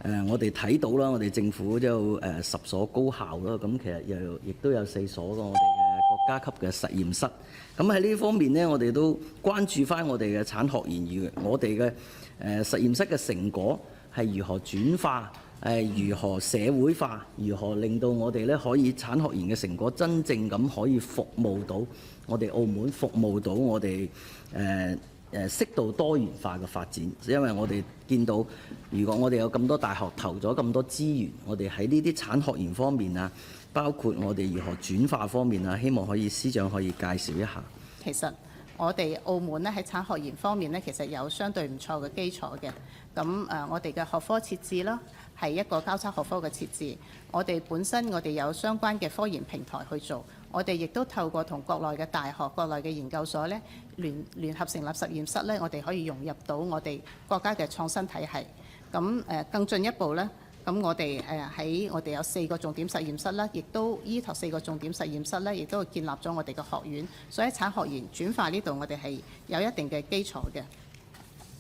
我哋睇到啦，我哋政府都有10所高校啦，咁其實亦都有4所我哋嘅國家級嘅實驗室。咁喺呢方面呢，我哋都關注翻我哋嘅產學研與我哋嘅實驗室嘅成果係如何轉化，如何社會化，如何令到我哋咧可以產學研嘅成果真正咁可以服務到我哋澳門，服務到我哋適度多元化嘅發展。因為我哋見到，如果我哋有咁多大學投咗咁多資源，我哋喺呢啲產學研方面啊，包括我哋如何轉化方面啊，希望可以司長可以介紹一下。其實我哋澳門咧喺產學研方面咧，其實有相對唔錯嘅基礎嘅。咁我哋嘅學科設置啦，係一個交叉學科嘅設置。我哋本身我哋有相關嘅科研平台去做。我哋亦都透過同國內嘅大學、國內嘅研究所咧聯合成立實驗室咧，我哋可以融入到我哋國家嘅創新體系。咁更進一步咧。咁我哋喺我哋有4個重點實驗室啦，亦都依託4個重點實驗室咧，亦都建立咗我哋嘅學院。所以喺產學研轉化呢度，我哋係有一定嘅基礎嘅。